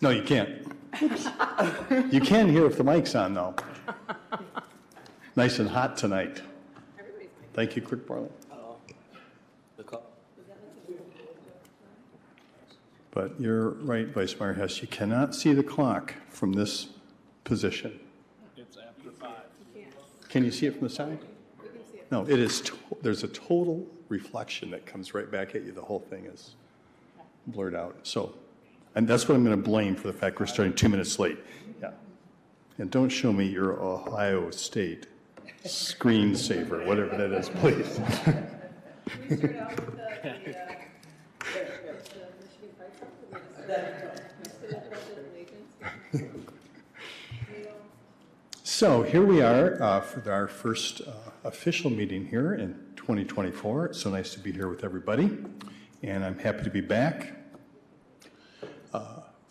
No, you can't. Oops. You can hear if the mic's on, though. Nice and hot tonight. Thank you, Clerk Borland. But you're right, Vice Mayor Hess, you cannot see the clock from this position. It's after 5. Can you see it from the side? No, it is, there's a total reflection that comes right back at you. The whole thing is blurred out. So, and that's what I'm going to blame for the fact we're starting 2 minutes late. Yeah. And don't show me your Ohio State screensaver, whatever that is, please. Can we start out with the Michigan Fight Song? So here we are for our first official meeting here in 2024. It's so nice to be here with everybody, and I'm happy to be back.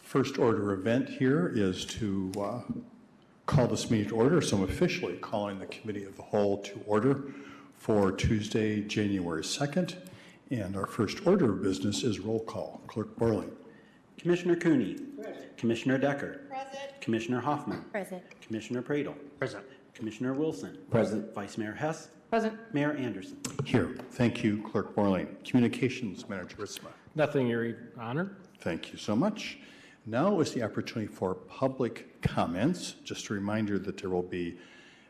First order event here is to call this meeting to order, so I'm officially calling the Committee of the Whole to order for Tuesday, January 2nd, and our first order of business is roll call. Clerk Borland. Commissioner Cooney. Present. Commissioner Decker. Present. Commissioner Hoffman. Present. Commissioner Pradle. Present. Commissioner Wilson. Present. Vice Mayor Hess. Present. Mayor Anderson. Here. Thank you, Clerk Borland. Communications Manager Ritzma. Nothing, Your Honor. Thank you so much. Now is the opportunity for public comments. Just a reminder that there will be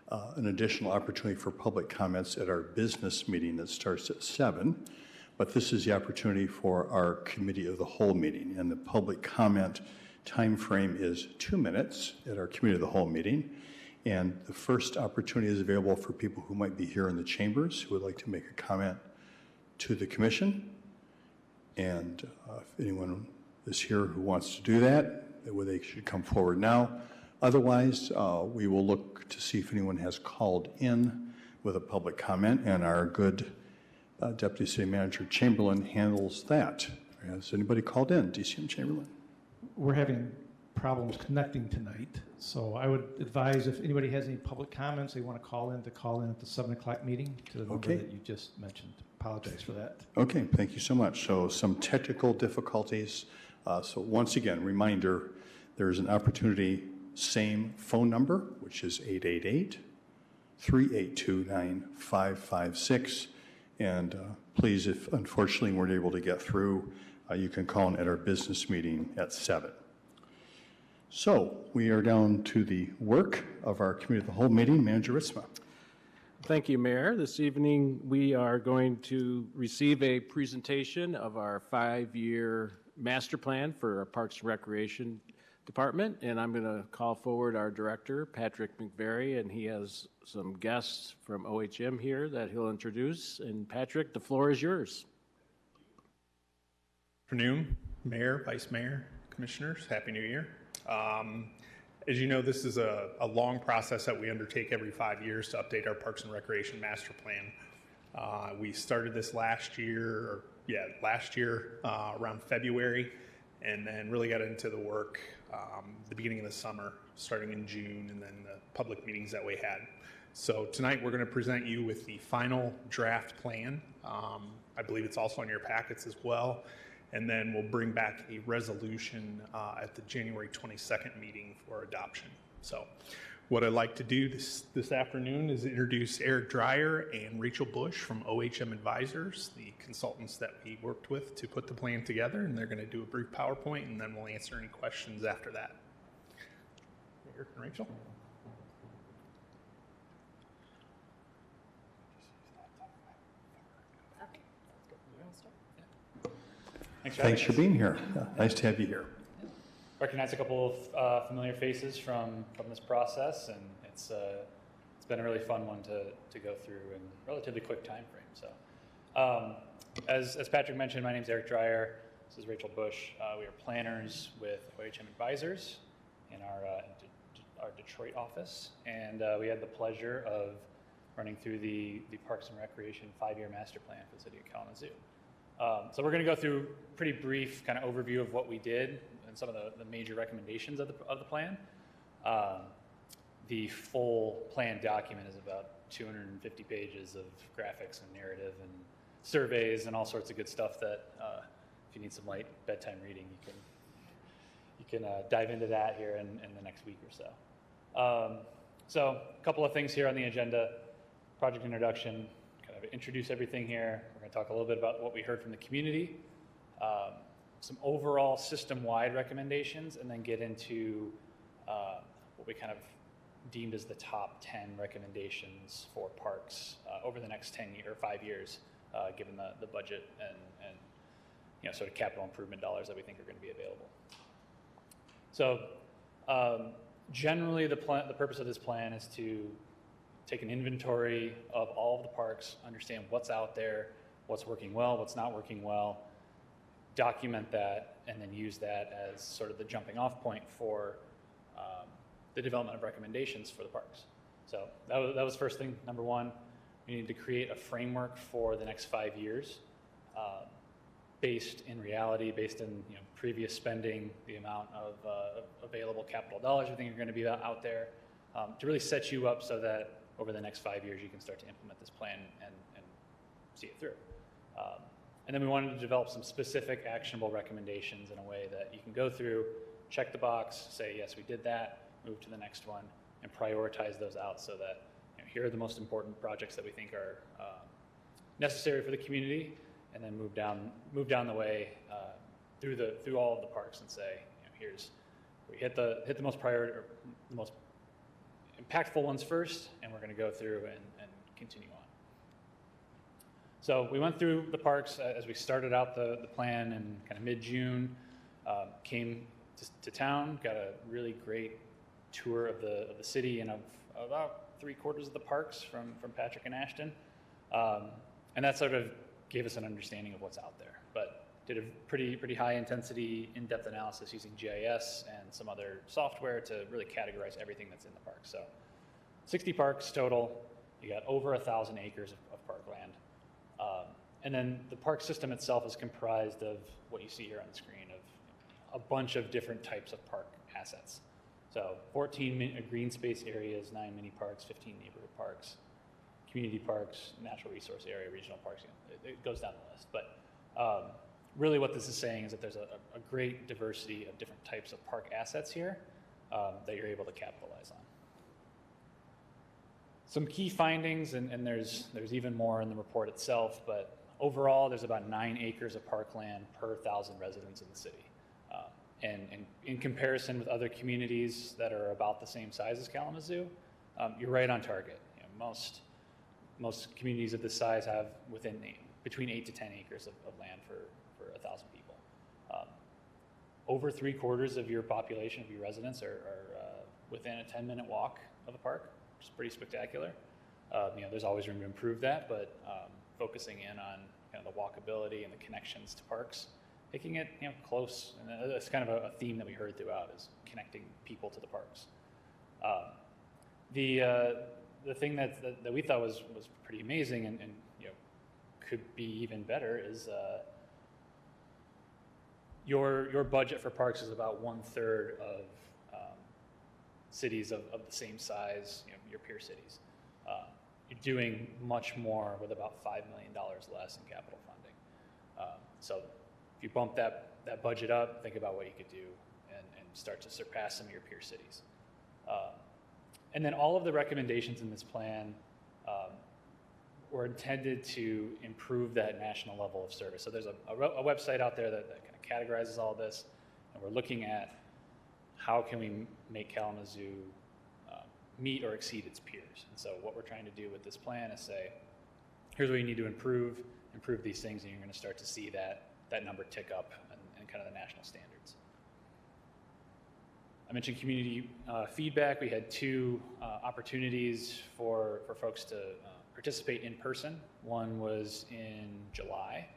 an additional opportunity for public comments at our business meeting that starts at 7. But this is the opportunity for our Committee of the Whole meeting. And the public comment time frame is 2 minutes at our Committee of the Whole meeting. And the first opportunity is available for people who might be here in the chambers who would like to make a comment to the commission. And if anyone is here who wants to do that, they should come forward now. Otherwise, we will look to see if anyone has called in with a public comment, and our good Deputy City Manager Chamberlain handles that. Has anybody called in? DCM Chamberlain? We're having problems connecting tonight, so I would advise if anybody has any public comments they want to call in at the 7 o'clock meeting to the number that you just mentioned. Apologize for that. Okay, thank you so much. So some technical difficulties. So once again, reminder, there is an opportunity, same phone number, which is 888-382-9556. And please, if unfortunately weren't able to get through, you can call in at our business meeting at 7. So we are down to the work of our Committee of the Whole meeting. Manager Ritzma. Thank you, Mayor. This evening, we are going to receive a presentation of our 5-year master plan for our Parks and Recreation Department, and I'm going to call forward our director, Patrick McVeary, and he has some guests from OHM here that he'll introduce. And Patrick, the floor is yours. Afternoon, Mayor, Vice Mayor, Commissioners, Happy New Year. As you know, this is a long process that we undertake every 5 years to update our Parks and Recreation Master Plan. We started this last year around February, and then really got into the work the beginning of the summer, starting in June, and then the public meetings that we had. So tonight we're going to present you with the final draft plan. I believe it's also in your packets as well. And then we'll bring back a resolution at the January 22nd meeting for adoption. So what I'd like to do this afternoon is introduce Eric Dreyer and Rachel Bush from OHM Advisors, the consultants that we worked with to put the plan together, and they're going to do a brief PowerPoint, and then we'll answer any questions after that. Eric and Rachel. Thanks for being here. Yeah, nice to have you here. Recognize a couple of familiar faces from this process, and it's been a really fun one to go through in a relatively quick time frame. So, as Patrick mentioned, my name is Eric Dreyer. This is Rachel Bush. We are planners with OHM Advisors in our Detroit office, and we had the pleasure of running through the Parks and Recreation 5-year master plan for the city of Kalamazoo. So we're going to go through a pretty brief kind of overview of what we did and some of the major recommendations of the plan. The full plan document is about 250 pages of graphics and narrative and surveys and all sorts of good stuff that if you need some light bedtime reading, you can dive into that here in the next week or so. So a couple of things here on the agenda. Project introduction, kind of introduce everything here. We're going to talk a little bit about what we heard from the community, some overall system-wide recommendations, and then get into what we kind of deemed as the top 10 recommendations for parks over the next 5 years, given the budget and sort of capital improvement dollars that we think are going to be available. So generally, the purpose of this plan is to take an inventory of all of the parks, understand what's out there, what's working well, what's not working well, document that, and then use that as sort of the jumping off point for the development of recommendations for the parks. So that was first thing, number one. We need to create a framework for the next 5 years based in reality, based in previous spending, the amount of available capital dollars we think are going to be out there, to really set you up so that over the next 5 years you can start to implement this plan and see it through. And then we wanted to develop some specific actionable recommendations in a way that you can go through, check the box, say, yes, we did that, move to the next one, and prioritize those out so that here are the most important projects that we think are necessary for the community, and then move down the way through all of the parks and say, we hit the most priority or the most impactful ones first, and we're going to go through and continue on. So we went through the parks as we started out the plan in kind of mid-June, came to town, got a really great tour of the city and of about 3/4 of the parks from Patrick and Ashton. And that sort of gave us an understanding of what's out there, but did a pretty high intensity, in-depth analysis using GIS and some other software to really categorize everything that's in the park. So 60 parks total, you got over 1,000 acres of parkland. And then the park system itself is comprised of what you see here on the screen of a bunch of different types of park assets. So 14 green space areas, 9 mini parks, 15 neighborhood parks, community parks, natural resource area, regional parks. It goes down the list. But really what this is saying is that there's a great diversity of different types of park assets here that you're able to capitalize on. Some key findings, and there's even more in the report itself, but overall there's about 9 acres of parkland per 1,000 residents in the city. And in comparison with other communities that are about the same size as Kalamazoo, you're right on target. Most communities of this size have between 8 to 10 acres of land for 1,000 people. Over 3/4 of your population, of your residents, are within a 10-minute walk of the park, which is pretty spectacular. There's always room to improve that, but focusing in on kind of the walkability and the connections to parks, making it close, and that's kind of a theme that we heard throughout, is connecting people to the parks. The thing that we thought was pretty amazing and could be even better is your budget for parks is about 1/3 of cities of the same size, your peer cities. You're doing much more with about $5 million less in capital funding. So if you bump that budget up, think about what you could do and start to surpass some of your peer cities. And then all of the recommendations in this plan were intended to improve that national level of service. So there's a website out there that kind of categorizes all this, and we're looking at how can we make Kalamazoo meet or exceed its peers. And so what we're trying to do with this plan is say, here's what you need to improve these things, and you're going to start to see that number tick up and kind of the national standards. I mentioned community feedback. We had 2 opportunities for folks to participate in person. One was in July.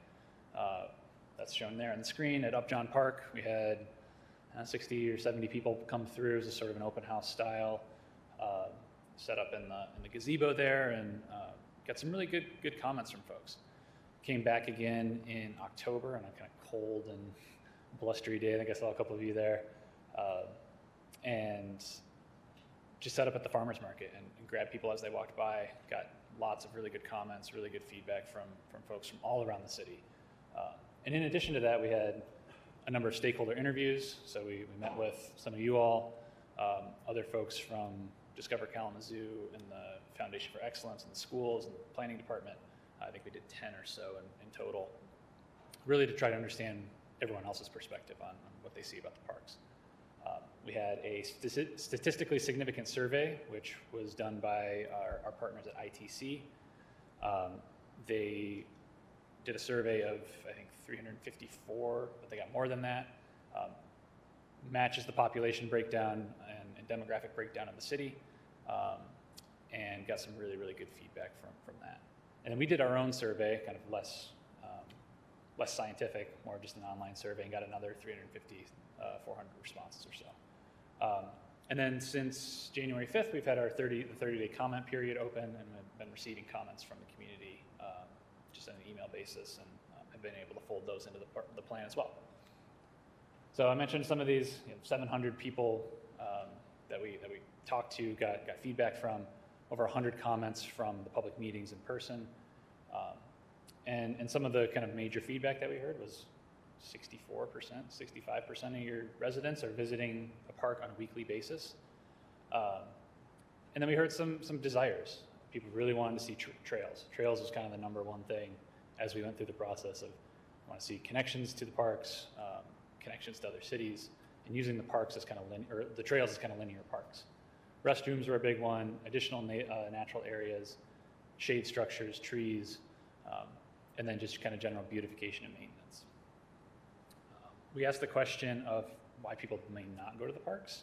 That's shown there on the screen at Upjohn Park. We had 60 or 70 people come through as a sort of an open house style, set up in the gazebo there, and got some really good comments from folks. Came back again in October on a kind of cold and blustery day. I think I saw a couple of you there. And just set up at the farmer's market and grabbed people as they walked by. Got lots of really good comments, really good feedback from folks from all around the city. And in addition to that, we had a number of stakeholder interviews. So we met with some of you all, other folks from Discover Kalamazoo and the Foundation for Excellence and the schools and the planning department. I think we did 10 or so in total, really to try to understand everyone else's perspective on what they see about the parks. We had a statistically significant survey, which was done by our partners at ITC. They did a survey of, I think, 354, but they got more than that. Matches the population breakdown and demographic breakdown of the city, and got some really, really good feedback from that. And then we did our own survey, kind of less scientific, more just an online survey, and got another 350, 400 responses or so. And then since January 5th, we've had the 30-day comment period open, and we've been receiving comments from the community just on an email basis, and have been able to fold those into the plan as well. So I mentioned some of these, 700 people that we talked to, got feedback from, over 100 comments from the public meetings in person. And some of the kind of major feedback that we heard was 64%, 65% of your residents are visiting a park on a weekly basis. And then we heard some desires. People really wanted to see trails. Trails was kind of the number one thing as we went through the process of want to see connections to the parks, connections to other cities, and using the parks as kind of the trails as kind of linear parks. Restrooms were a big one, additional natural areas, shade structures, trees, and then just kind of general beautification and maintenance. We asked the question of why people may not go to the parks,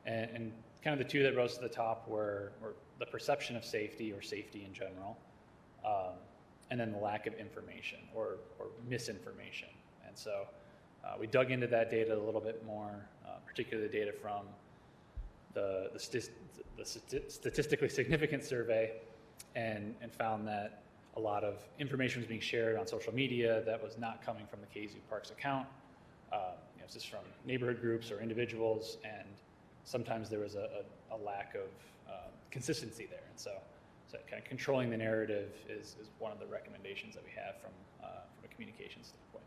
and kind of the two that rose to the top were the perception of safety or safety in general, and then the lack of information or misinformation. And so we dug into that data a little bit more, particularly the data from the statistically significant survey, and found that a lot of information was being shared on social media that was not coming from the KZoo Parks account. It's just from neighborhood groups or individuals, and sometimes there was a lack of consistency there. And so kind of controlling the narrative is one of the recommendations that we have from a communications standpoint.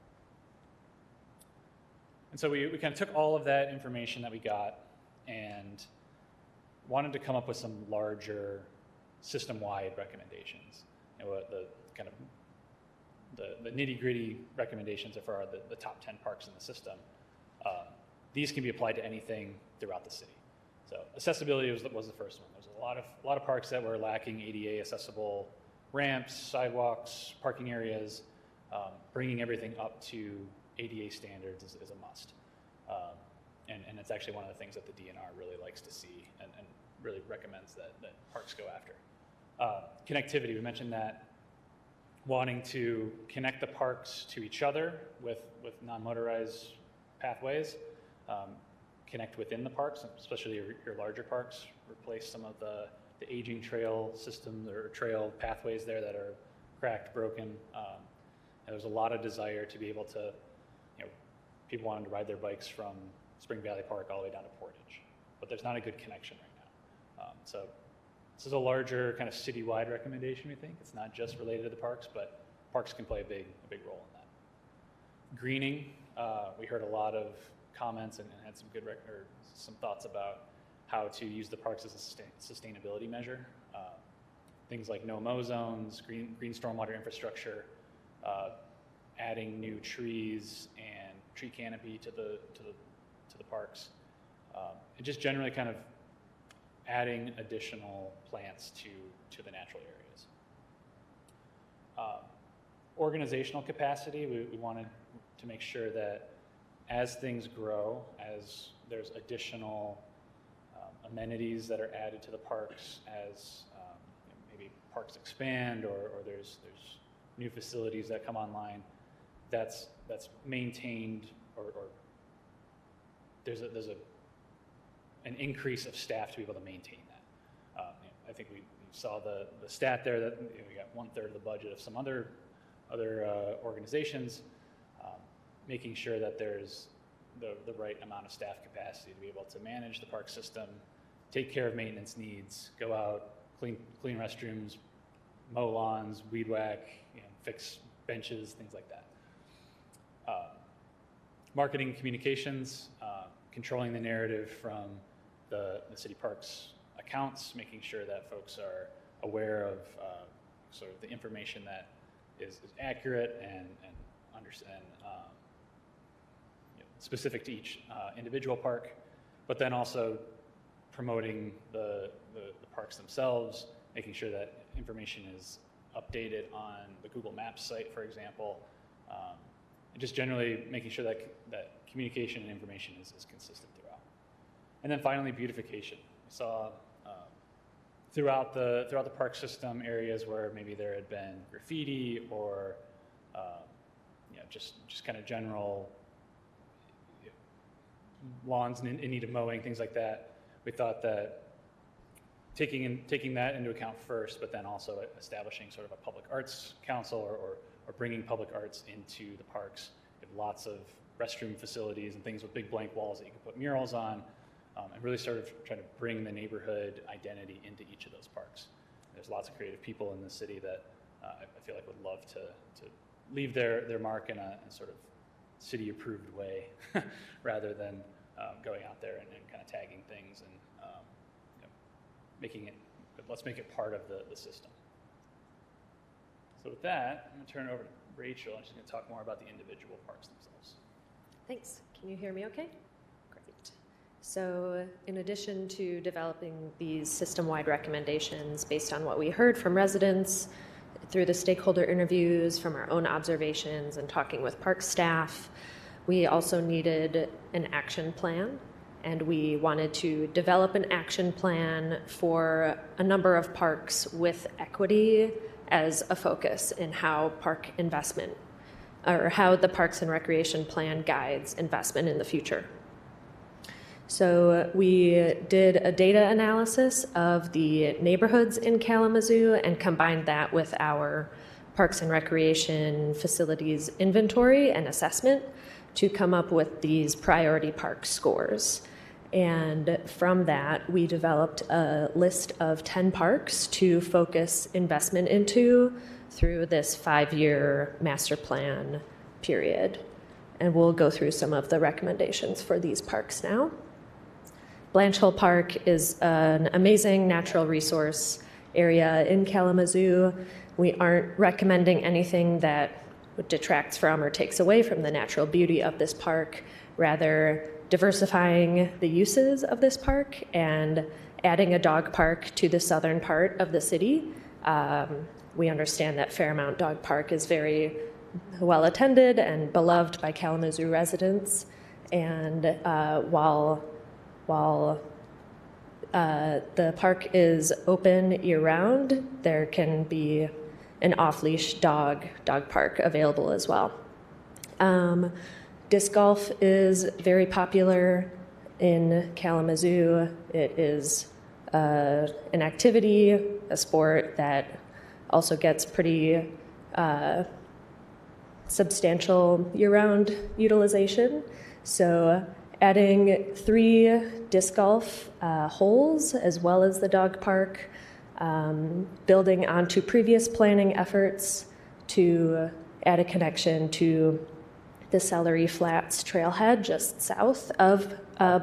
And so we kind of took all of that information that we got and wanted to come up with some larger system-wide recommendations. The nitty-gritty recommendations for the top 10 parks in the system. These can be applied to anything throughout the city. So accessibility was the first one. There's a lot of parks that were lacking ADA accessible ramps, sidewalks, parking areas. Bringing everything up to ADA standards is a must. And it's actually one of the things that the DNR really likes to see and really recommends that parks go after. Connectivity, we mentioned that wanting to connect the parks to each other with non-motorized pathways, connect within the parks, especially your larger parks, replace some of the aging trail systems or trail pathways there that are cracked, broken. There's a lot of desire to be able to, people wanting to ride their bikes from Spring Valley Park all the way down to Portage, but there's not a good connection right now. So this is a larger kind of citywide recommendation, we think. It's not just related to the parks, but parks can play a big role in that. Greening, we heard a lot of comments and had some thoughts about how to use the parks as a sustainability measure. Things like no-mow zones, green stormwater infrastructure, adding new trees and tree canopy to the parks, and just generally kind of adding additional plants to the natural areas. Organizational capacity, we wanted to make sure that as things grow, as there's additional amenities that are added to the parks, as maybe parks expand or there's new facilities that come online, that's maintained or there's an increase of staff to be able to maintain that. I think we saw the stat there that we got 1/3 of the budget of some other organizations, making sure that there's the right amount of staff capacity to be able to manage the park system, take care of maintenance needs, go out, clean restrooms, mow lawns, weed whack, fix benches, things like that. marketing communications, controlling the narrative from the city parks accounts, making sure that folks are aware of sort of the information that is accurate and understand specific to each individual park, but then also promoting the parks themselves, making sure that information is updated on the Google Maps site, for example, and just generally making sure that communication and information is consistent throughout. And then finally, beautification. We saw throughout the park system areas where maybe there had been graffiti or just kind of general lawns in need of mowing, things like that. We thought that taking that into account first, but then also establishing sort of a public arts council or bringing public arts into the parks. We have lots of restroom facilities and things with big blank walls that you can put murals on, and really sort of trying to bring the neighborhood identity into each of those parks. There's lots of creative people in the city that I feel like would love to leave their mark in a sort of city-approved way rather than going out there and kind of tagging things and let's make it part of the system. So with that, I'm going to turn it over to Rachel, and she's going to talk more about the individual parks themselves. Thanks. Can you hear me okay? Great. So in addition to developing these system-wide recommendations based on what we heard from residents, through the stakeholder interviews, from our own observations and talking with park staff, we also needed an action plan, and we wanted to develop an action plan for a number of parks with equity as a focus in how park investment, or how the Parks and Recreation Plan guides investment in the future. So we did a data analysis of the neighborhoods in Kalamazoo and combined that with our Parks and Recreation facilities inventory and assessment to come up with these priority park scores. And from that, we developed a list of 10 parks to focus investment into through this 5-year master plan period. And we'll go through some of the recommendations for these parks now. Blanch Hill Park is an amazing natural resource area in Kalamazoo. We aren't recommending anything that detracts from or takes away from the natural beauty of this park, rather diversifying the uses of this park and adding a dog park to the southern part of the city. We understand that Fairmount Dog Park is very well attended and beloved by Kalamazoo residents, and while the park is open year-round, there can be an off-leash dog park available as well. Disc golf is very popular in Kalamazoo. It is an activity, a sport that also gets pretty substantial year-round utilization. So adding 3 disc golf holes as well as the dog park, building onto previous planning efforts to add a connection to the Celery Flats trailhead just south of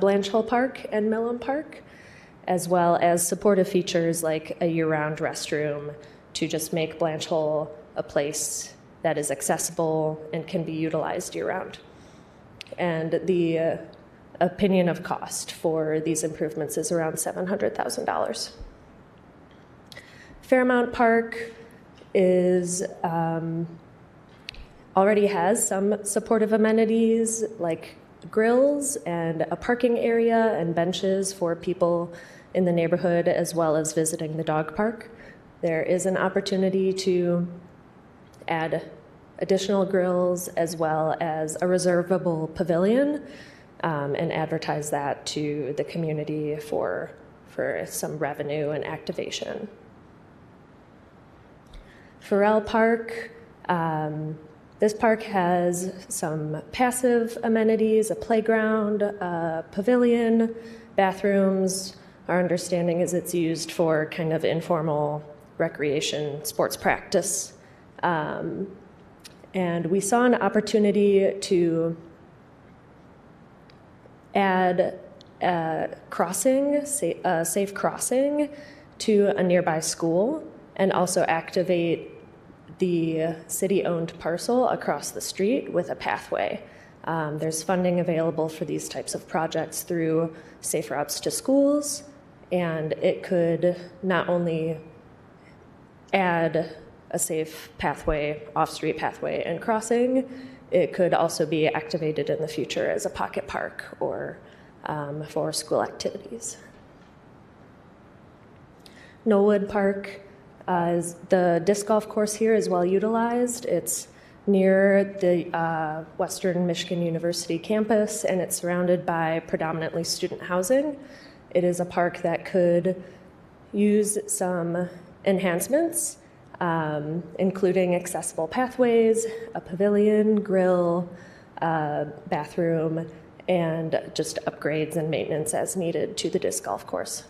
Blanch Hill Park and Millam Park, as well as supportive features like a year-round restroom to just make Blanch Hill a place that is accessible and can be utilized year-round. And the opinion of cost for these improvements is around $700,000. Fairmount Park is already has some supportive amenities like grills and a parking area and benches for people in the neighborhood, as well as visiting the dog park. There is an opportunity to add additional grills as well as a reservable pavilion, and advertise that to the community for some revenue and activation. Farrell Park, this park has some passive amenities, a playground, a pavilion, bathrooms. Our understanding is it's used for kind of informal recreation, sports practice. And we saw an opportunity to add a safe crossing to a nearby school, and also activate the city-owned parcel across the street with a pathway. There's funding available for these types of projects through Safe Routes to Schools, and it could not only add a safe pathway, off-street pathway and crossing, it could also be activated in the future as a pocket park or for school activities. Knollwood Park, the disc golf course here is well utilized. It's near the Western Michigan University campus, and it's surrounded by predominantly student housing. It is a park that could use some enhancements, including accessible pathways, a pavilion, grill, bathroom, and just upgrades and maintenance as needed to the disc golf course.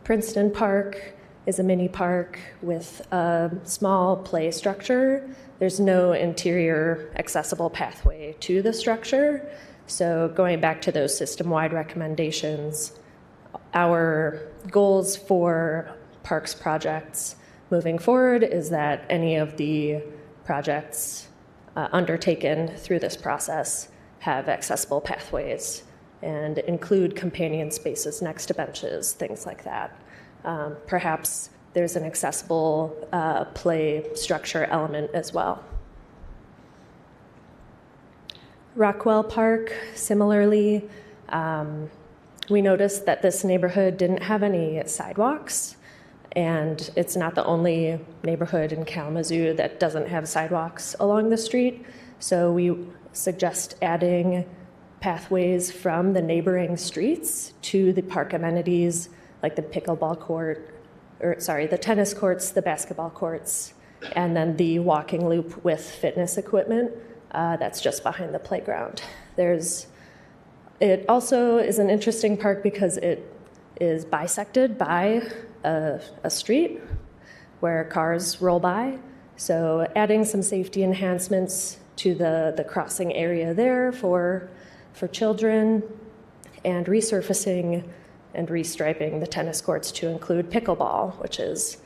Princeton Park is a mini park with a small play structure. There's no interior accessible pathway to the structure. So going back to those system-wide recommendations, our goals for parks projects moving forward is that any of the projects undertaken through this process have accessible pathways and include companion spaces next to benches, things like that. Perhaps there's an accessible play structure element as well. Rockwell Park, similarly, we noticed that this neighborhood didn't have any sidewalks, and it's not the only neighborhood in Kalamazoo that doesn't have sidewalks along the street. So we suggest adding pathways from the neighboring streets to the park amenities like the pickleball court, the tennis courts, the basketball courts, and then the walking loop with fitness equipment that's just behind the playground. It also is an interesting park because it is bisected by a street where cars roll by. So adding some safety enhancements to the crossing area there for children, and resurfacing and restriping the tennis courts to include pickleball, which is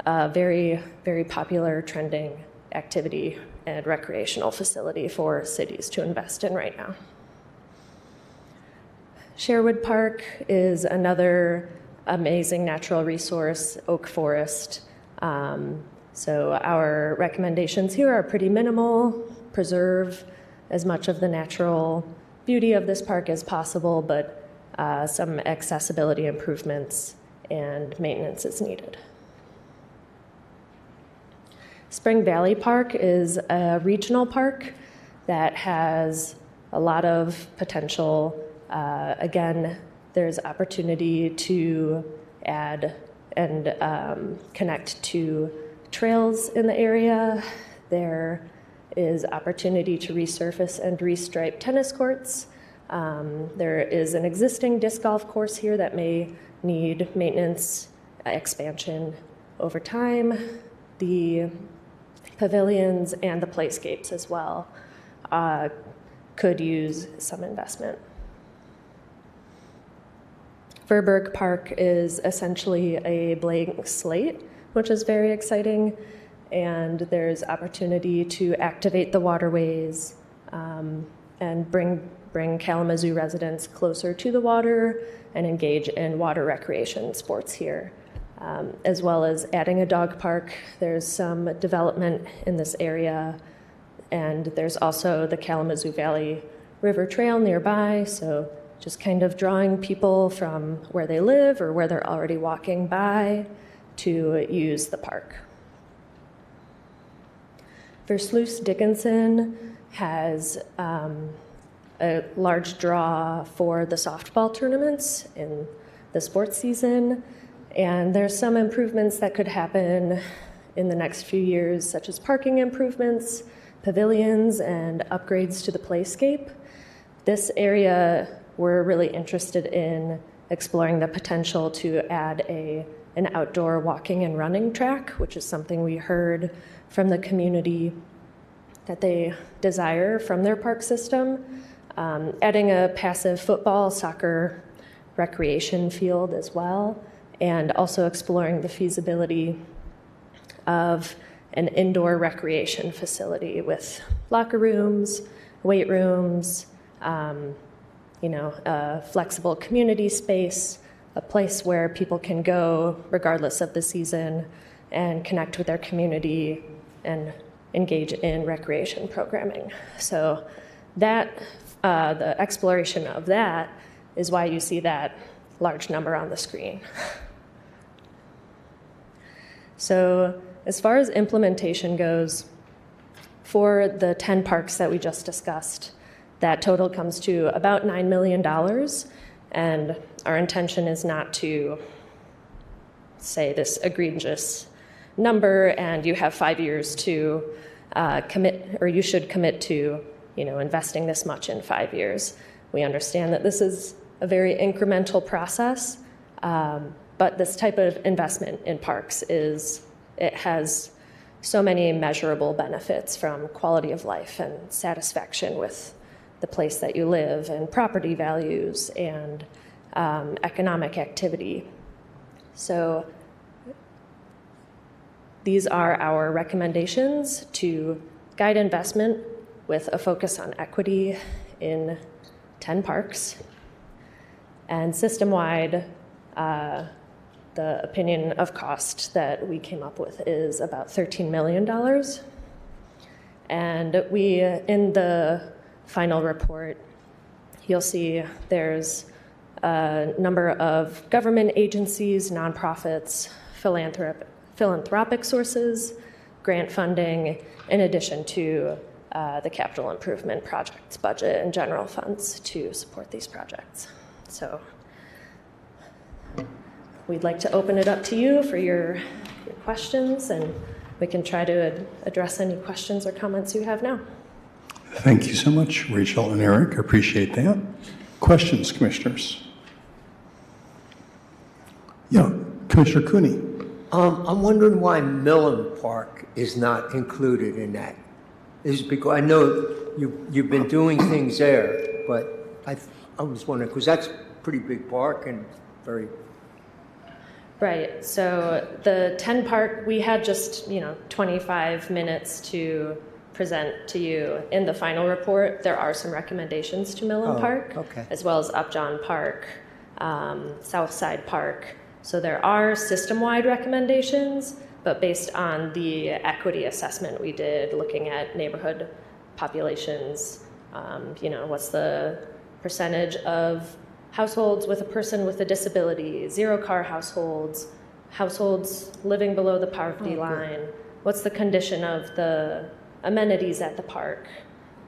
a very, very popular trending activity and recreational facility for cities to invest in right now. Sherwood Park is another amazing natural resource, oak forest. So our recommendations here are pretty minimal. Preserve as much of the natural beauty of this park as possible, but some accessibility improvements and maintenance is needed. Spring Valley Park is a regional park that has a lot of potential. Again, there's opportunity to add and connect to trails in the area. There is opportunity to resurface and restripe tennis courts. There is an existing disc golf course here that may need maintenance, expansion over time. The pavilions and the playscapes as well could use some investment. Verberg Park is essentially a blank slate, which is very exciting, and there's opportunity to activate the waterways and bring Kalamazoo residents closer to the water and engage in water recreation sports here, as well as adding a dog park. There's some development in this area, and there's also the Kalamazoo Valley River Trail nearby, so just kind of drawing people from where they live or where they're already walking by to use the park. Versluis Dickinson has a large draw for the softball tournaments in the sports season, and there's some improvements that could happen in the next few years, such as parking improvements, pavilions, and upgrades to the playscape. This area, we're really interested in exploring the potential to add an outdoor walking and running track, which is something we heard from the community that they desire from their park system. adding a passive football, soccer recreation field as well, and also exploring the feasibility of an indoor recreation facility with locker rooms, weight rooms, a flexible community space, a place where people can go regardless of the season and connect with their community and engage in recreation programming. So that, the exploration of that is why you see that large number on the screen. So as far as implementation goes, for the 10 parks that we just discussed, that total comes to about $9 million, and our intention is not to say this egregious number and you have 5 years to commit, or you should commit to, investing this much in 5 years. We understand that this is a very incremental process, but this type of investment in parks it has so many measurable benefits, from quality of life and satisfaction with the place that you live, and property values, and economic activity. So these are our recommendations to guide investment with a focus on equity in 10 parks. And system-wide, the opinion of cost that we came up with is about $13 million. And we, in the final report, you'll see there's a number of government agencies, nonprofits, philanthropic sources, grant funding, in addition to the capital improvement projects budget and general funds to support these projects. So we'd like to open it up to you for your questions, and we can try to address any questions or comments you have now. Thank you so much, Rachel and Eric. I appreciate that. Questions, commissioners? Yeah, Commissioner Cooney. I'm wondering why Millen Park is not included in that. Is it because I know you've been doing things there, but I was wondering, because that's a pretty big park and very. Right, so the 10 park, we had just 25 minutes to present to you. In the final report, there are some recommendations to Millen Park, okay. as well as Upjohn Park, Southside Park. So there are system-wide recommendations, but based on the equity assessment we did, looking at neighborhood populations, what's the percentage of households with a person with a disability, zero-car households, households living below the poverty line, what's the condition of the amenities at the park?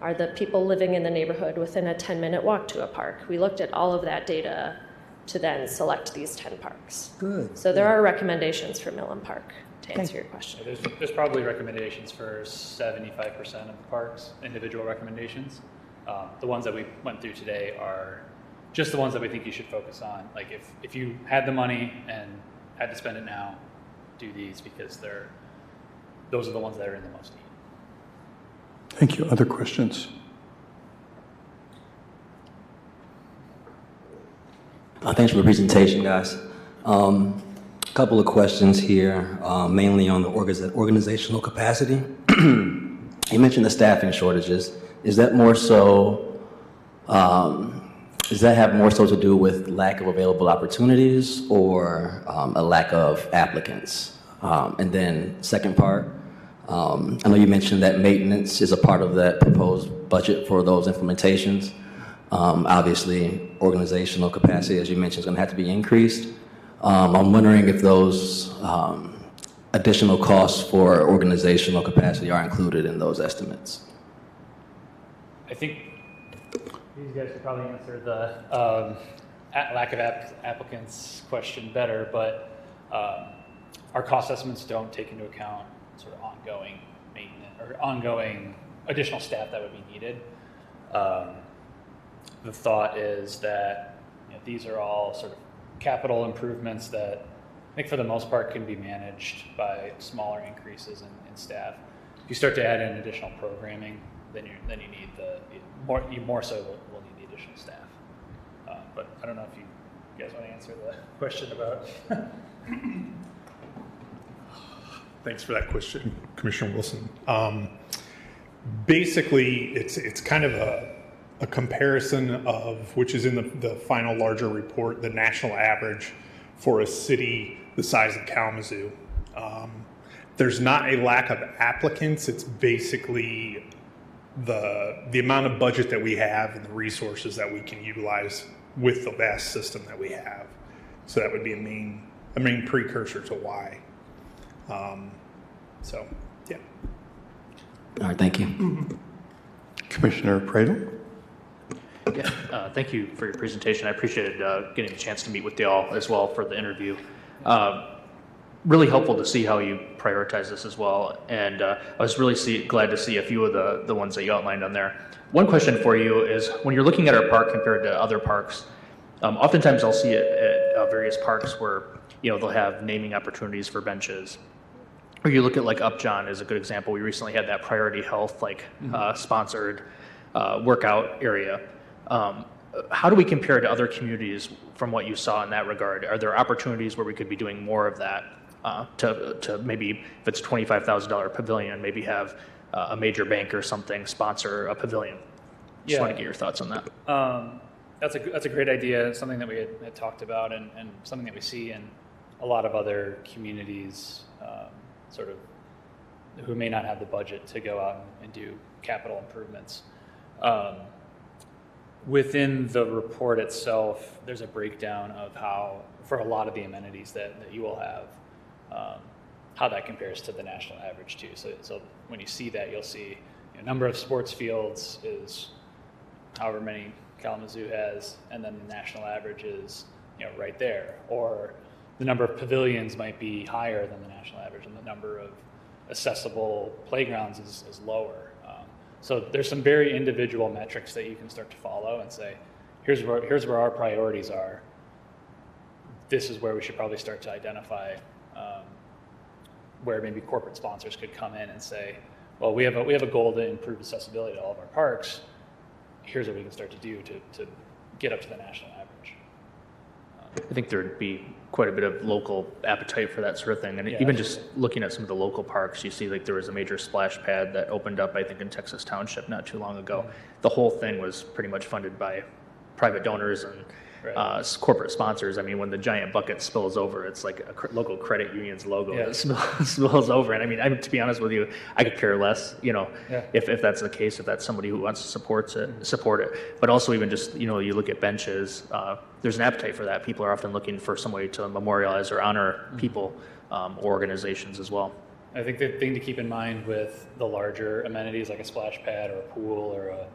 Are the people living in the neighborhood within a 10-minute walk to a park? We looked at all of that data to then select these 10 parks. Good. So there are recommendations for Millen Park, to answer your question. There's probably recommendations for 75% of the parks, individual recommendations. The ones that we went through today are just the ones that we think you should focus on. Like if you had the money and had to spend it now, do these, because those are the ones that are in the most need. Thank you. Other questions? Thanks for the presentation, guys. A couple of questions here, mainly on the organizational capacity. You mentioned the staffing shortages. Is that more so, does that have more so to do with lack of available opportunities, or a lack of applicants? And then second part, I know you mentioned that maintenance is a part of that proposed budget for those implementations. Obviously, organizational capacity, as you mentioned, is going to have to be increased. I'm wondering if those additional costs for organizational capacity are included in those estimates. I think these guys could probably answer the lack of applicants question better, but our cost estimates don't take into account sort of ongoing maintenance or ongoing additional staff that would be needed. The thought is that these are all sort of capital improvements that I think for the most part can be managed by smaller increases in staff. If you start to add in additional programming, then you need you more so will need the additional staff. But I don't know if you guys want to answer the question about. Thanks for that question, Commissioner Wilson. Basically, it's kind of a comparison of, which is in the final larger report, the national average for a city the size of Kalamazoo. There's not a lack of applicants. It's basically the amount of budget that we have and the resources that we can utilize with the vast system that we have. So that would be a main precursor to why. So, yeah. All right, thank you. Commissioner Pradel? Yeah, thank you for your presentation. I appreciated getting the chance to meet with y'all as well for the interview. Really helpful to see how you prioritize this as well. And I was really glad to see a few of the ones that you outlined on there. One question for you is, when you're looking at our park compared to other parks, oftentimes I'll see it at various parks where, they'll have naming opportunities for benches. Or you look at like Upjohn is a good example. We recently had that Priority Health sponsored workout area. How do we compare to other communities from what you saw in that regard? Are there opportunities where we could be doing more of that to maybe, if it's $25,000 pavilion, maybe have a major bank or something sponsor a pavilion? Just want to get your thoughts on that. That's a great idea. Something that we had talked about, and something that we see in a lot of other communities, sort of who may not have the budget to go out and do capital improvements. Within the report itself, there's a breakdown of how, for a lot of the amenities that you will have, how that compares to the national average too. So when you see that, you'll see number of sports fields is however many Kalamazoo has, and then the national average is right there. Or the number of pavilions might be higher than the national average, and the number of accessible playgrounds is lower. So there's some very individual metrics that you can start to follow and say, here's where our priorities are. This is where we should probably start to identify where maybe corporate sponsors could come in and say, well, we have a goal to improve accessibility to all of our parks. Here's what we can start to do to get up to the national average. I think there'd be quite a bit of local appetite for that sort of thing. And even just looking at some of the local parks, you see like there was a major splash pad that opened up, I think, in Texas Township not too long ago. The whole thing was pretty much funded by private donors and corporate sponsors. I mean, when the giant bucket spills over, it's like a local credit union's logo that spills over. And I mean, to be honest with you, I could care less, if that's the case, if that's somebody who wants to support it. But also even just, you look at benches, there's an appetite for that. People are often looking for some way to memorialize or honor people, organizations as well. I think the thing to keep in mind with the larger amenities like a splash pad or a pool or a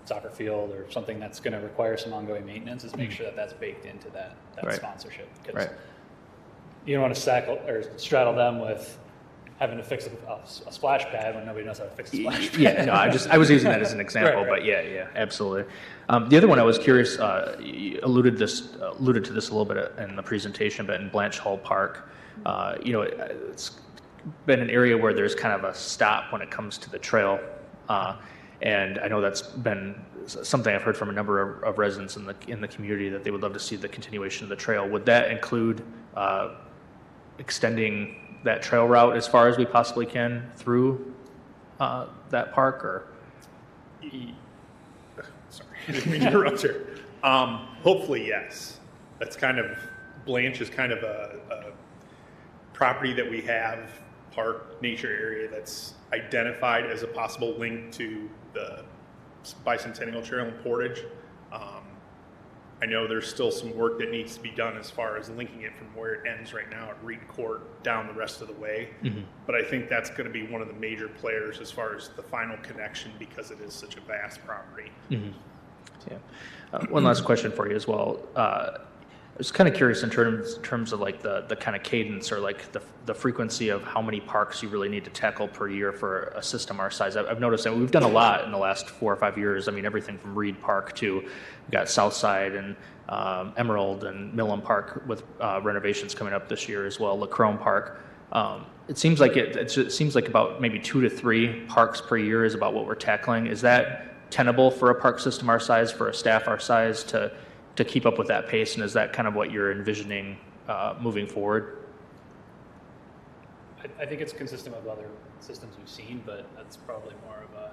soccer field or something that's going to require some ongoing maintenance is make sure that that's baked into that sponsorship. Because you don't want to straddle them with having to fix a splash pad when nobody knows how to fix a splash pad. I was using that as an example, but yeah, absolutely. The other one I was curious, you alluded to this a little bit in the presentation, but in Blanche Hall Park, it's been an area where there's kind of a stop when it comes to the trail. And I know that's been something I've heard from a number of residents in the community that they would love to see the continuation of the trail. Would that include extending that trail route as far as we possibly can through that park? Or Sorry, I didn't mean to interrupt here. Hopefully, yes. That's kind of, Blanche is kind of a property that we have, park, nature area that's identified as a possible link to the Bicentennial Trail in Portage. I know there's still some work that needs to be done as far as linking it from where it ends right now at Reed Court down the rest of the way. But I think that's going to be one of the major players as far as the final connection because it is such a vast property. One last question for you as well. I was kind of curious in terms of like the kind of cadence or like the frequency of how many parks you really need to tackle per year for a system our size. I've noticed that we've done a lot in the last 4 or 5 years. I mean, everything from Reed Park to we've got Southside and Emerald and Millam Park with renovations coming up this year as well, Lacrone Park. It seems like it seems like about maybe 2 to 3 parks per year is about what we're tackling. Is that tenable for a park system our size, for a staff our size, to keep up with that pace? And is that kind of what you're envisioning moving forward? I think it's consistent with other systems we've seen, but that's probably more of a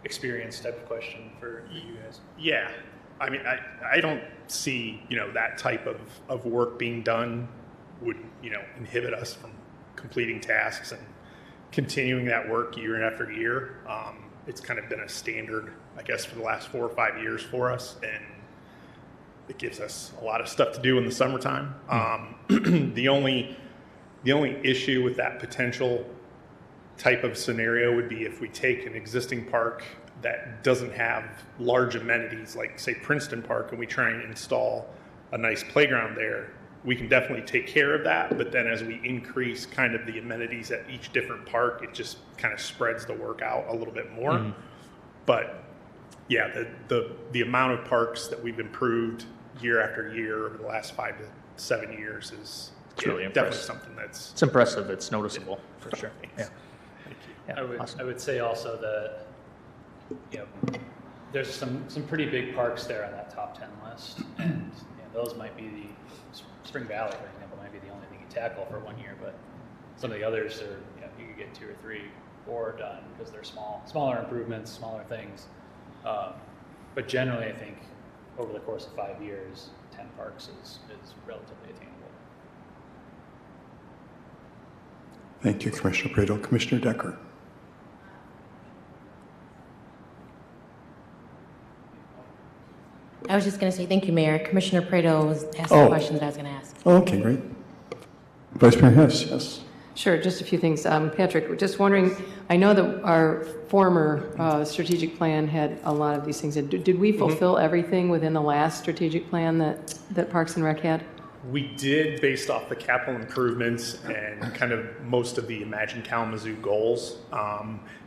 experience type of question for you guys. Yeah, I mean, I don't see, that type of work being done would, inhibit us from completing tasks and continuing that work year after year. It's kind of been a standard, I guess, for the last 4 or 5 years for us, and it gives us a lot of stuff to do in the summertime. The only issue with that potential type of scenario would be if we take an existing park that doesn't have large amenities, like say Princeton Park, and we try and install a nice playground there. We can definitely take care of that, but then as we increase kind of the amenities at each different park, it just kind of spreads the work out a little bit more. But yeah, the amount of parks that we've improved year after year over the last 5 to 7 years is really definitely impressive. something that's... It's impressive. It's noticeable, for sure. Yeah. I would, awesome. I would say also that, there's some pretty big parks there on that top 10 list, and those might be Spring Valley, for example, might be the only thing you tackle for 1 year, but some of the others are, you could get 2 or 3 or done because they're smaller improvements, smaller things. But generally, I think over the course of 5 years, 10 parks is relatively attainable. Thank you, Commissioner Praedel. Commissioner Decker. I was just going to say thank you, Mayor. Commissioner Praedel was asking the question that I was going to ask. Okay, great. Vice Mayor Hess, yes. Sure, just a few things. Patrick, we're just wondering, I know that our former strategic plan had a lot of these things. Did we fulfill everything within the last strategic plan that Parks and Rec had? We did, based off the capital improvements and kind of most of the Imagine Kalamazoo goals.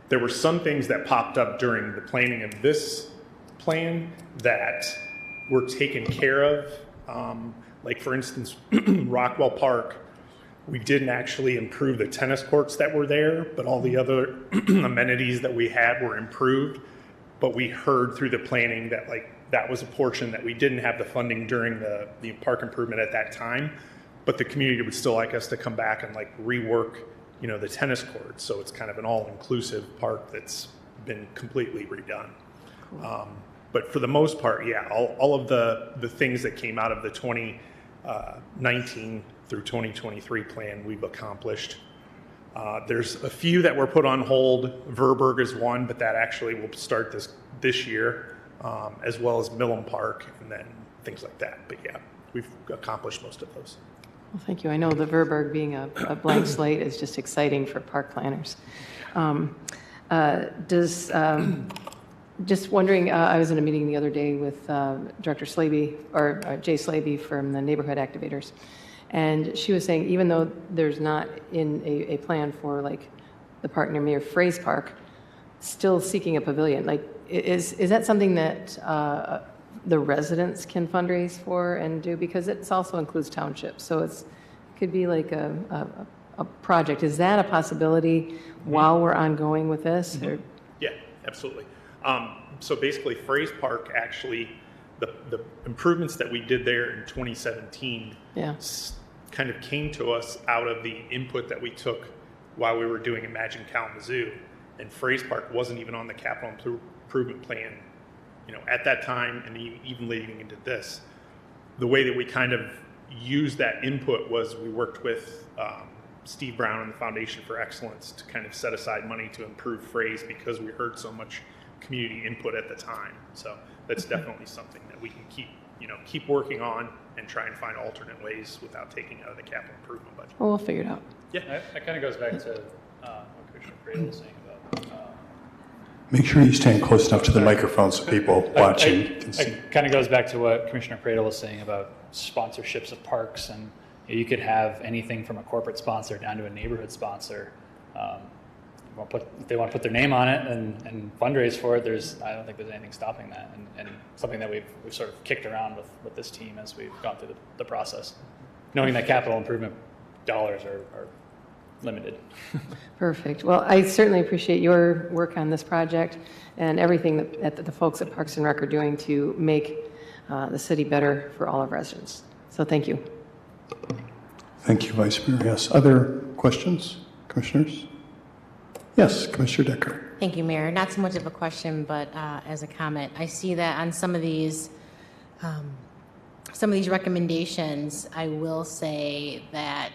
There were some things that popped up during the planning of this plan that were taken care of. Like for instance, Rockwell Park, we didn't actually improve the tennis courts that were there, but all the other amenities that we had were improved. But we heard through the planning that that was a portion that we didn't have the funding during the park improvement at that time, but the community would still like us to come back and rework, the tennis courts. So it's kind of an all-inclusive park that's been completely redone. But for the most part, yeah, all of the things that came out of the 2019 through 2023 plan we've accomplished. There's a few that were put on hold. Verburg is one, but that actually will start this year, as well as Millam Park and then things like that. But yeah, we've accomplished most of those. Well, thank you. I know the Verburg being a blank slate is just exciting for park planners. Just wondering, I was in a meeting the other day with Director Slaby, or Jay Slaby from the Neighborhood Activators, and she was saying even though there's not in a plan for the park near me or Fraze Park, still seeking a pavilion. Is that something that the residents can fundraise for and do? Because it also includes townships, so it could be like a project. Is that a possibility while we're ongoing with this? Or? Yeah, absolutely. So basically, Fraze Park actually, the improvements that we did there in 2017 kind of came to us out of the input that we took while we were doing Imagine Kalamazoo. And Fraze Park wasn't even on the capital improvement plan, at that time, and even leading into this. The way that we kind of used that input was we worked with Steve Brown and the Foundation for Excellence to kind of set aside money to improve Fraze because we heard so much community input at the time. So that's definitely something that we can keep working on and try and find alternate ways without taking out of the capital improvement budget. Well, we'll figure it out. Yeah, that kind of goes back to what Commissioner Praedel was saying about. Make sure you stand close enough to the microphone so people watching can see. It kind of goes back to what Commissioner Praedel was saying about sponsorships of parks, and you could have anything from a corporate sponsor down to a neighborhood sponsor. If they want to put their name on it and fundraise for it, I don't think there's anything stopping that, and something that we've sort of kicked around with this team as we've gone through the process, knowing that capital improvement dollars are limited. Perfect. Well, I certainly appreciate your work on this project and everything that the folks at Parks and Rec are doing to make the city better for all of residents. So thank you. Thank you, Vice Mayor. Yes. Other questions, commissioners? Yes, Commissioner Decker. Thank you, Mayor. Not so much of a question, but as a comment. I see that on some of these recommendations, I will say that,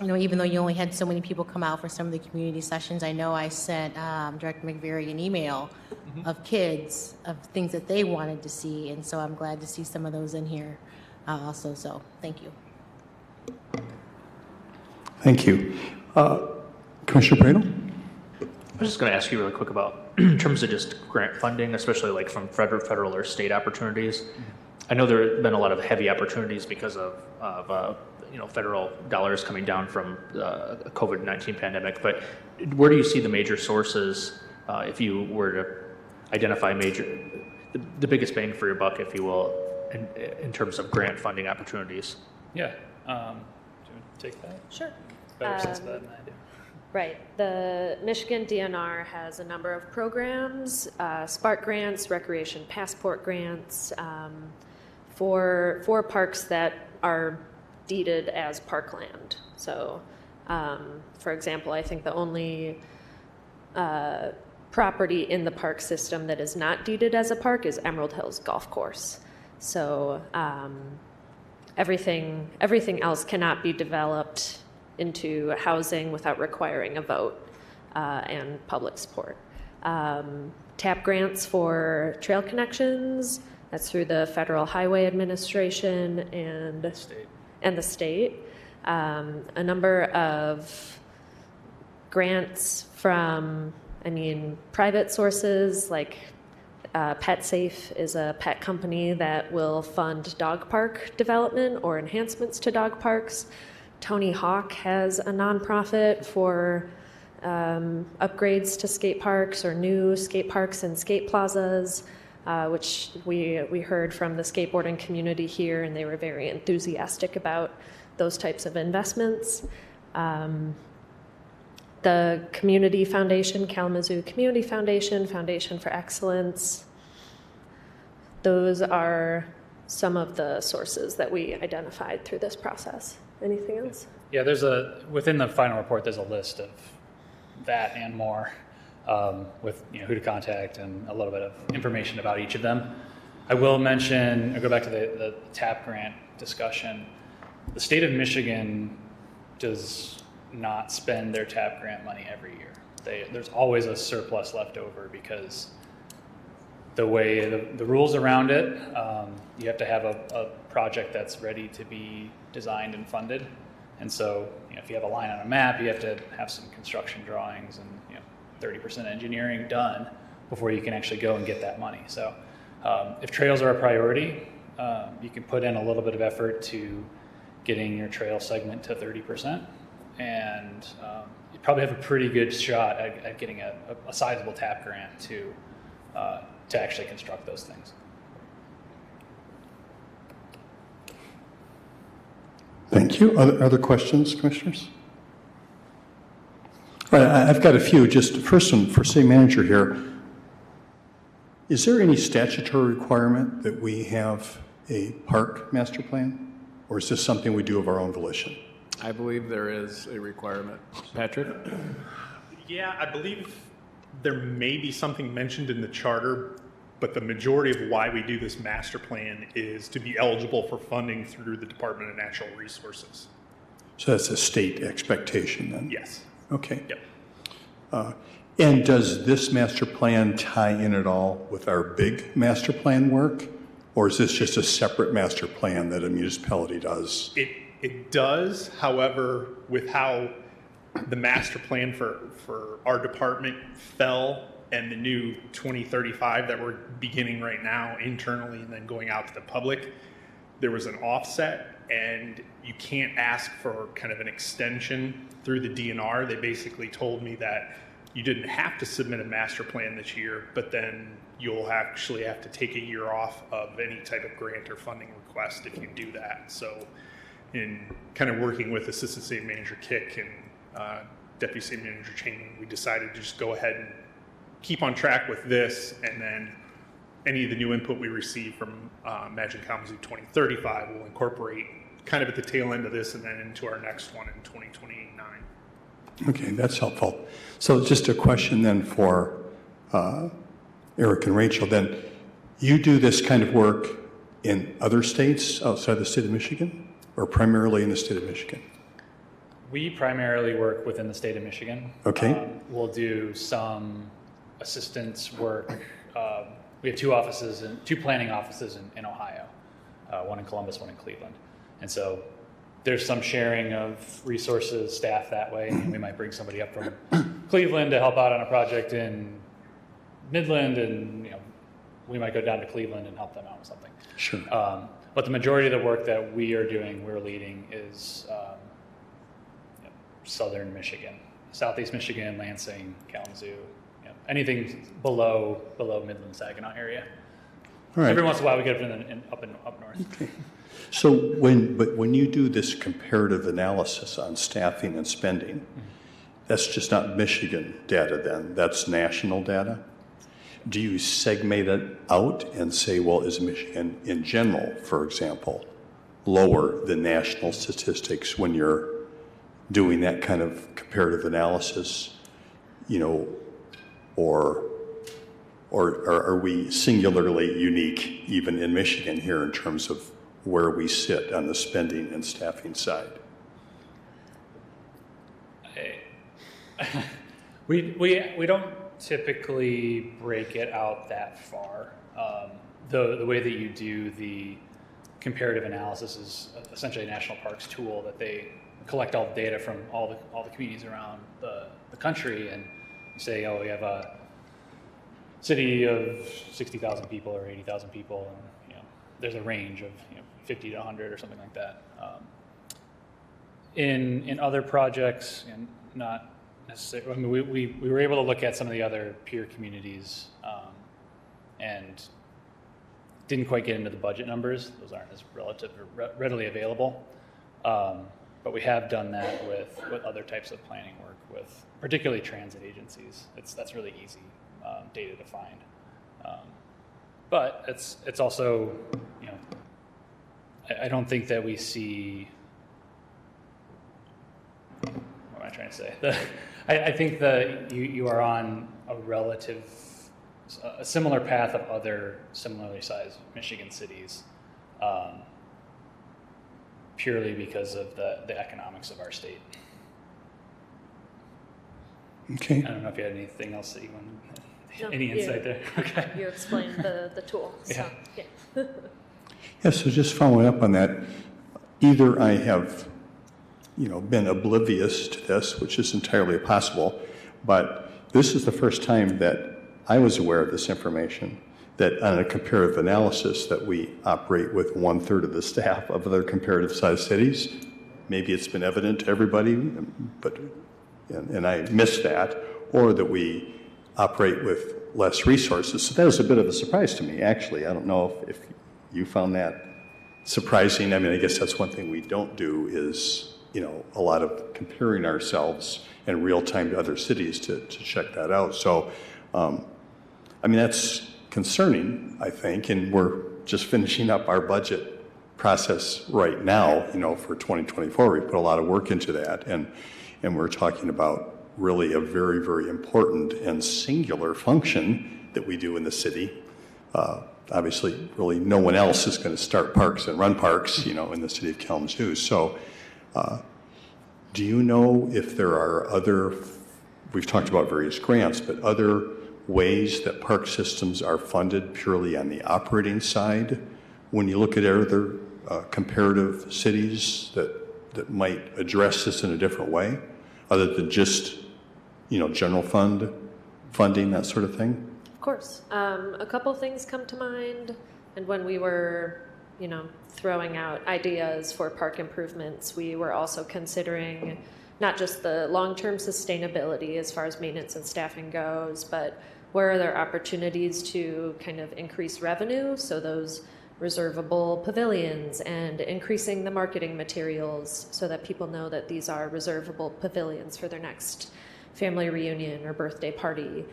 even though you only had so many people come out for some of the community sessions, I know I sent Director McVeary an email of kids, of things that they wanted to see, and so I'm glad to see some of those in here also. So thank you. Thank you. Commissioner Praedel? I was just going to ask you really quick about, in terms of just grant funding, especially like from federal or state opportunities. I know there have been a lot of heavy opportunities because of federal dollars coming down from the COVID-19 pandemic, but where do you see the major sources, if you were to identify the biggest bang for your buck, if you will, in terms of grant funding opportunities? Yeah. Do you want to take that? Sure. Better sense of that than I do. Right. The Michigan DNR has a number of programs, Spark grants, Recreation Passport grants, for parks that are deeded as parkland. So, for example, I think the only property in the park system that is not deeded as a park is Emerald Hills Golf Course. So everything else cannot be developed into housing without requiring a vote and public support. TAP grants for trail connections, that's through the Federal Highway Administration and the state. A number of grants from, private sources, like PetSafe is a pet company that will fund dog park development or enhancements to dog parks. Tony Hawk has a nonprofit for upgrades to skate parks or new skate parks and skate plazas, which we heard from the skateboarding community here, and they were very enthusiastic about those types of investments. The Community Foundation, Kalamazoo Community Foundation, Foundation for Excellence, those are some of the sources that we identified through this process. Anything else? Yeah, within the final report, there's a list of that and more, with who to contact and a little bit of information about each of them. I will mention, I'll go back to the TAP grant discussion. The state of Michigan does not spend their TAP grant money every year. There's always a surplus left over because the way the rules around it, you have to have a project that's ready to be designed and funded. And so if you have a line on a map, you have to have some construction drawings and 30% engineering done before you can actually go and get that money. So if trails are a priority, you can put in a little bit of effort to getting your trail segment to 30%, and you probably have a pretty good shot at getting a sizable TAP grant to actually construct those things. Thank you. Other questions, commissioners? All right, I've got a few. Just first one for city manager here. Is there any statutory requirement that we have a park master plan? Or is this something we do of our own volition? I believe there is a requirement. Patrick? Yeah, I believe there may be something mentioned in the charter, but the majority of why we do this master plan is to be eligible for funding through the Department of Natural Resources. So that's a state expectation then? Yes. Okay. Yep. And does this master plan tie in at all with our big master plan work? Or is this just a separate master plan that a municipality does? It does, however, with how the master plan for our department fell and the new 2035 that we're beginning right now internally and then going out to the public, there was an offset, and you can't ask for kind of an extension through the DNR. They basically told me that you didn't have to submit a master plan this year, but then you'll actually have to take a year off of any type of grant or funding request if you do that. So in kind of working with Assistant State Manager Kick and Deputy City Manager Cheney, we decided to just go ahead and keep on track with this, and then any of the new input we receive from Imagine Kalamazoo 2035 will incorporate kind of at the tail end of this and then into our next one in 2029. Okay, that's helpful. So just a question then for Eric and Rachel, then you do this kind of work in other states outside the state of Michigan, or primarily in the state of Michigan? We primarily work within the state of Michigan. Okay. We'll do some assistance work. We have two planning offices in Ohio, one in Columbus, one in Cleveland. And so there's some sharing of resources, staff that way. And we might bring somebody up from Cleveland to help out on a project in Midland, and we might go down to Cleveland and help them out with something. Sure. But the majority of the work that we're leading is southern Michigan, southeast Michigan, Lansing, Kalamazoo, anything below Midland, Saginaw area. All right. Every once in a while we get up north. Okay. So when you do this comparative analysis on staffing and spending, that's just not Michigan data then, that's national data? Do you segment it out and say, well, is Michigan in general, for example, lower than national statistics when you're doing that kind of comparative analysis, or are we singularly unique even in Michigan here in terms of where we sit on the spending and staffing side? We don't typically break it out that far. The way that you do the comparative analysis is essentially a national parks tool that they collect all the data from all the communities around the country, and you say, oh, we have a city of 60,000 people or 80,000 people, and there's a range of 50 to 100 or something like that. In other projects, and not necessarily, I mean, we were able to look at some of the other peer communities and didn't quite get into the budget numbers. Those aren't as readily available. But we have done that with other types of planning work, with particularly transit agencies. That's really easy data to find. But it's also, I don't think that we see, what am I trying to say? I think that you are on a similar path of other similarly sized Michigan cities, purely because of the economics of our state. Okay. I don't know if you had anything else that you wanted, any insight there? Okay. You explained the tool. So, yeah. Yeah, so just following up on that, either I have, been oblivious to this, which is entirely possible, but this is the first time that I was aware of this information, that on a comparative analysis that we operate with 1/3 of the staff of other comparative sized cities. Maybe it's been evident to everybody, and I missed that, or that we operate with less resources. So that was a bit of a surprise to me, actually. I don't know if you found that surprising. I mean, I guess that's one thing we don't do is, a lot of comparing ourselves in real time to other cities to check that out. So, that's concerning, I think, and we're just finishing up our budget process right now, for 2024. We put a lot of work into that, and we're talking about really a very, very important and singular function that we do in the city. Obviously, really no one else is going to start parks and run parks, in the city of Kalamazoo. So, do you know if there are other, we've talked about various grants, but other ways that park systems are funded purely on the operating side when you look at other comparative cities that might address this in a different way, other than just, general funding, that sort of thing? Of course. A couple things come to mind, and when we were, throwing out ideas for park improvements, we were also considering not just the long-term sustainability as far as maintenance and staffing goes, but where are there opportunities to kind of increase revenue? So those reservable pavilions and increasing the marketing materials so that people know that these are reservable pavilions for their next family reunion or birthday party,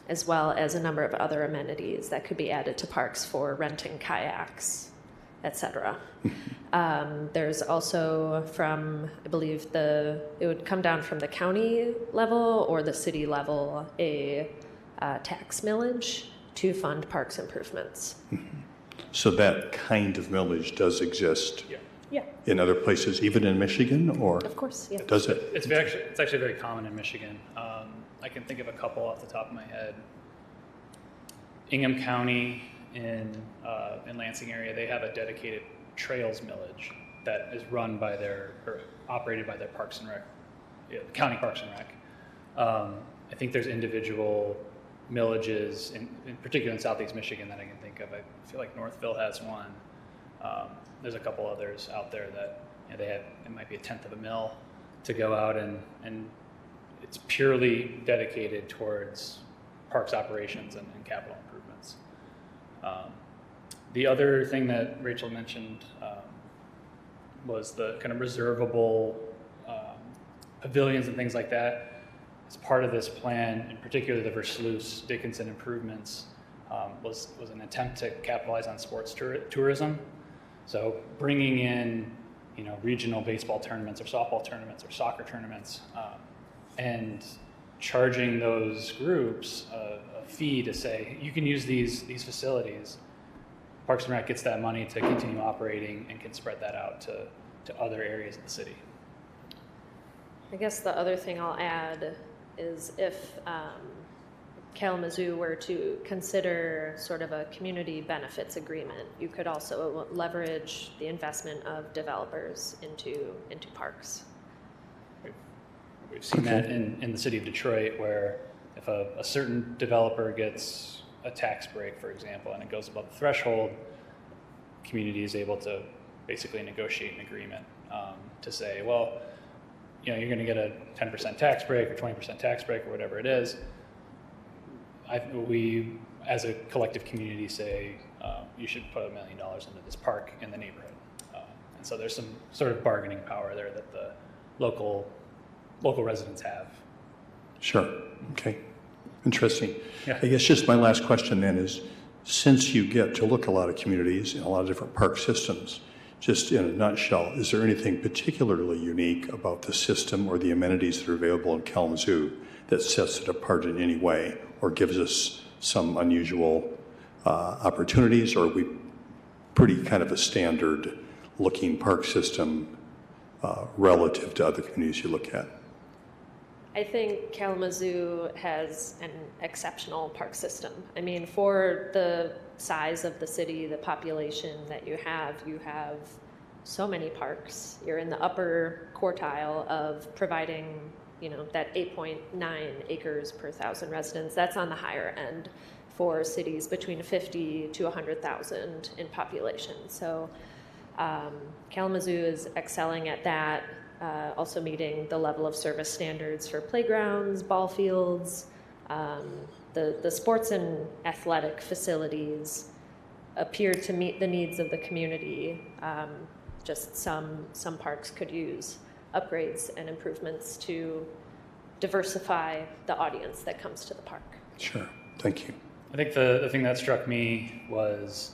as well as a number of other amenities that could be added to parks for renting kayaks, etc. There's also from, I believe it would come down from the county level or the city level, a tax millage to fund parks improvements. So that kind of millage does exist Yeah, in other places, even in Michigan, or of course, yeah. does it? It's actually very common in Michigan. I can think of a couple off the top of my head. Ingham County in Lansing area, they have a dedicated trails millage that is run by or operated by their Parks and Rec, county Parks and Rec. I think there's individual millages, in particular in Southeast Michigan, that I can think of. I feel like Northville has one. There's a couple others out there that they have. It might be 1/10 of a mil to go out and it's purely dedicated towards parks operations and capital improvements. The other thing that Rachel mentioned was the kind of reservable pavilions and things like that. As part of this plan, in particular the Versluis Dickinson improvements, was an attempt to capitalize on sports tourism. So bringing in, regional baseball tournaments or softball tournaments or soccer tournaments, and charging those groups a fee to say, you can use these facilities. Parks and Rec gets that money to continue operating and can spread that out to other areas of the city. I guess the other thing I'll add is if Kalamazoo were to consider sort of a community benefits agreement, you could also leverage the investment of developers into parks. We've seen that in the city of Detroit, where if a certain developer gets a tax break, for example, and it goes above the threshold, the community is able to basically negotiate an agreement to say, well, you're going to get a 10% tax break or 20% tax break or whatever it is. We, as a collective community, say you should put $1 million into this park in the neighborhood. And so there's some sort of bargaining power there that the local residents have. Sure. Okay. Interesting. Yeah. I guess just my last question then is, since you get to look at a lot of communities and a lot of different park systems, just in a nutshell, is there anything particularly unique about the system or the amenities that are available in Kalamazoo that sets it apart in any way or gives us some unusual opportunities, or are we pretty kind of a standard looking park system relative to other communities you look at? I think Kalamazoo has an exceptional park system. I mean, for the size of the city, the population that you have so many parks. You're in the upper quartile of providing, that 8.9 acres per 1,000 residents. That's on the higher end for cities between 50 to 100,000 in population. So Kalamazoo is excelling at that. Also meeting the level of service standards for playgrounds, ball fields, the sports and athletic facilities appear to meet the needs of the community. Just some parks could use upgrades and improvements to diversify the audience that comes to the park. Sure. Thank you. I think the thing that struck me was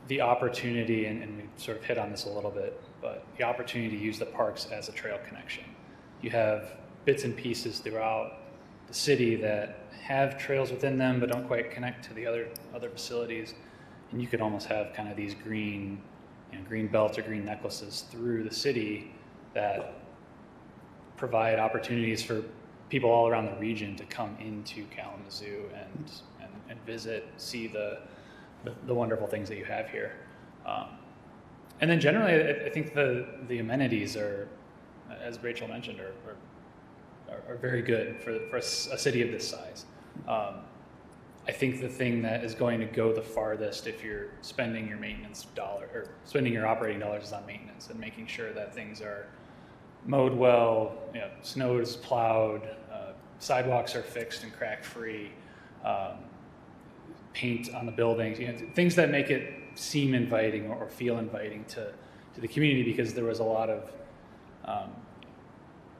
the opportunity, and we sort of hit on this a little bit, but the opportunity to use the parks as a trail connection. You have bits and pieces throughout the city that have trails within them but don't quite connect to the other facilities, and you could almost have kind of these green belts or green necklaces through the city that provide opportunities for people all around the region to come into Kalamazoo and visit, see the wonderful things that you have here. And then generally, I think the amenities are, as Rachel mentioned, are very good for a city of this size. I think the thing that is going to go the farthest if you're spending your maintenance dollar or spending your operating dollars is on maintenance and making sure that things are mowed well, snow is plowed, sidewalks are fixed and crack free. paint on the buildings, things that make it seem inviting or feel inviting to the community, because there was a lot of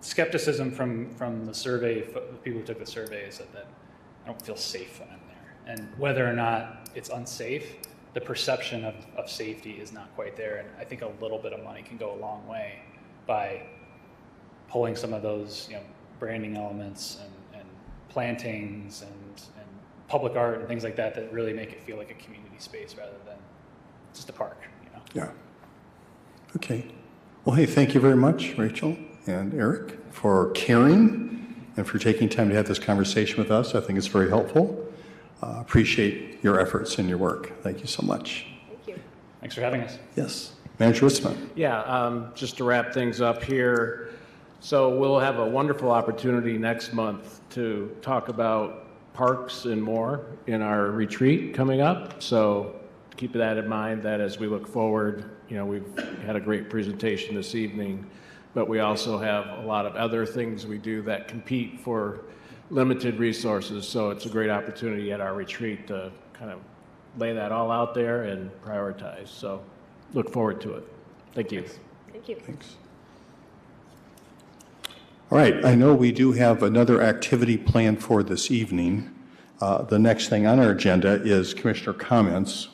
skepticism from the survey, the people who took the surveys, that I don't feel safe when I'm there. And whether or not it's unsafe, the perception of safety is not quite there. And I think a little bit of money can go a long way by pulling some of those, branding elements and plantings and public art and things like that that really make it feel like a community space rather than just a park. Yeah. Okay. Well, hey, thank you very much, Rachel and Eric, for caring and for taking time to have this conversation with us. I think it's very helpful. Appreciate your efforts and your work. Thank you so much. Thank you. Thanks for having us. Yes. Manager Witzman. Yeah, just to wrap things up here. So we'll have a wonderful opportunity next month to talk about parks and more in our retreat coming up. So keep that in mind, that as we look forward, we've had a great presentation this evening, but we also have a lot of other things we do that compete for limited resources. So it's a great opportunity at our retreat to kind of lay that all out there and prioritize. So look forward to it. Thank you. Thank you. Thanks. All right, I know we do have another activity planned for this evening. The next thing on our agenda is commissioner comments.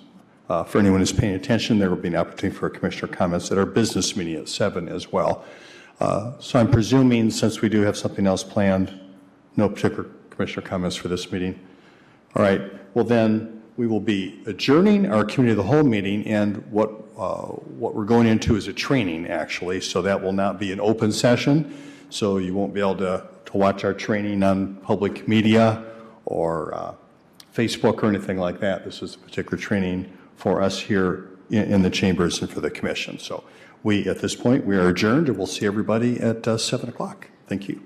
For anyone who's paying attention, there will be an opportunity for commissioner comments at our business meeting at 7 as well. So I'm presuming, since we do have something else planned, no particular commissioner comments for this meeting. All right, well then we will be adjourning our committee of the whole meeting, and what we're going into is a training, actually, so that will not be an open session. So you won't be able to watch our training on public media or Facebook or anything like that. This is a particular training for us here in the chambers and for the commission. So at this point, we are adjourned, and we'll see everybody at 7 o'clock. Thank you.